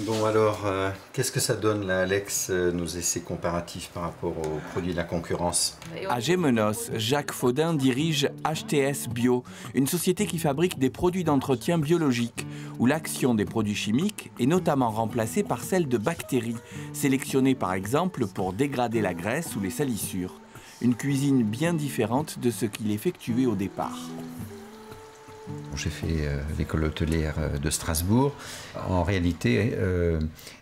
Bon alors, qu'est-ce que ça donne là, Alex, nos essais comparatifs par rapport aux produits de la concurrence? À Gémenos, Jacques Faudin dirige HTS Bio, une société qui fabrique des produits d'entretien biologiques, où l'action des produits chimiques est notamment remplacée par celle de bactéries, sélectionnées par exemple pour dégrader la graisse ou les salissures. Une cuisine bien différente de ce qu'il effectuait au départ. J'ai fait l'école hôtelière de Strasbourg. En réalité,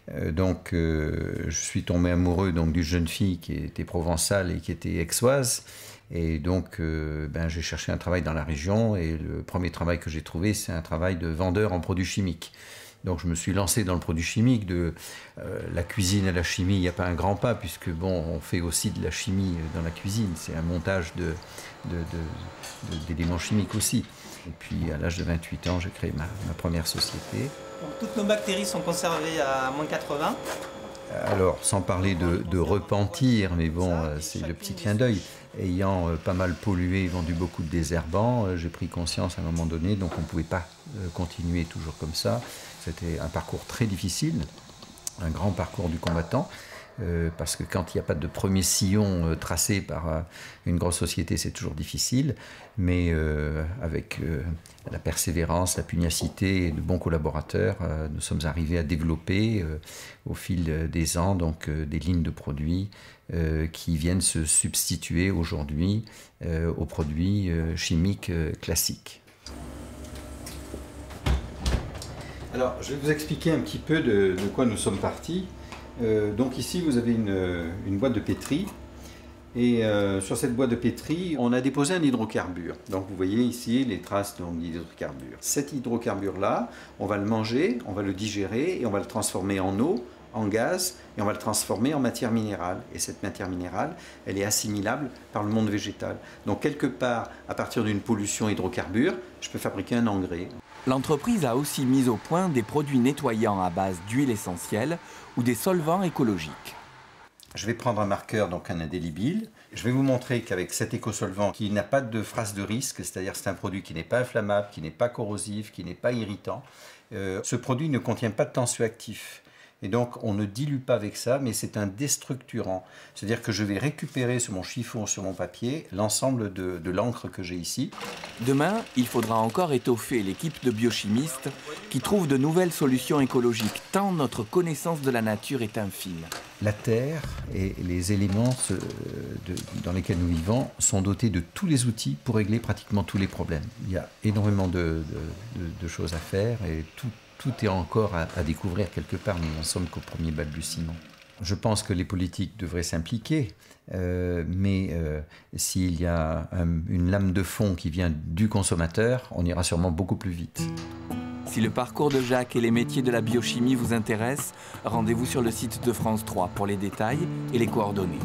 je suis tombé amoureux d'une jeune fille qui était provençale et qui était aixoise. Et donc, j'ai cherché un travail dans la région. Et le premier travail que j'ai trouvé, c'est un travail de vendeur en produits chimiques. Donc, je me suis lancé dans le produit chimique. De la cuisine à la chimie, il n'y a pas un grand pas, puisque on fait aussi de la chimie dans la cuisine. C'est un montage d'éléments chimiques aussi. Et puis, à l'âge de 28 ans, j'ai créé ma première société. Donc, toutes nos bactéries sont conservées à moins 80. Alors, sans parler de repentir, mais bon, c'est le petit clin d'œil. Ayant pas mal pollué et vendu beaucoup de désherbants, j'ai pris conscience à un moment donné, donc on ne pouvait pas continuer toujours comme ça. C'était un parcours très difficile, un grand parcours du combattant. Parce que quand il n'y a pas de premier sillon tracé par une grosse société, c'est toujours difficile. Mais avec la persévérance, la pugnacité et de bons collaborateurs, nous sommes arrivés à développer au fil des ans des lignes de produits qui viennent se substituer aujourd'hui aux produits chimiques classiques. Alors, je vais vous expliquer un petit peu de quoi nous sommes partis. Donc ici vous avez une boîte de pétri et sur cette boîte de pétri on a déposé un hydrocarbure. Donc vous voyez ici les traces d'hydrocarbure. Cet hydrocarbure là, on va le manger, on va le digérer et on va le transformer en eau, en gaz et on va le transformer en matière minérale. Et cette matière minérale, elle est assimilable par le monde végétal. Donc quelque part, à partir d'une pollution hydrocarbure, je peux fabriquer un engrais. L'entreprise a aussi mis au point des produits nettoyants à base d'huile essentielle ou des solvants écologiques. Je vais prendre un marqueur, donc un indélébile. Je vais vous montrer qu'avec cet écosolvant, qui n'a pas de phrase de risque, c'est-à-dire c'est un produit qui n'est pas inflammable, qui n'est pas corrosif, qui n'est pas irritant, ce produit ne contient pas de tensioactif. Et donc, on ne dilue pas avec ça, mais c'est un déstructurant. C'est-à-dire que je vais récupérer sur mon chiffon, sur mon papier, l'ensemble de l'encre que j'ai ici. Demain, il faudra encore étoffer l'équipe de biochimistes qui trouvent de nouvelles solutions écologiques, tant notre connaissance de la nature est infime. La Terre et les éléments dans lesquels nous vivons sont dotés de tous les outils pour régler pratiquement tous les problèmes. Il y a énormément de choses à faire et tout est encore à découvrir quelque part, nous n'en sommes qu'au premier balbutiement. Je pense que les politiques devraient s'impliquer, mais s'il y a une lame de fond qui vient du consommateur, on ira sûrement beaucoup plus vite. Si le parcours de Jacques et les métiers de la biochimie vous intéressent, rendez-vous sur le site de France 3 pour les détails et les coordonnées.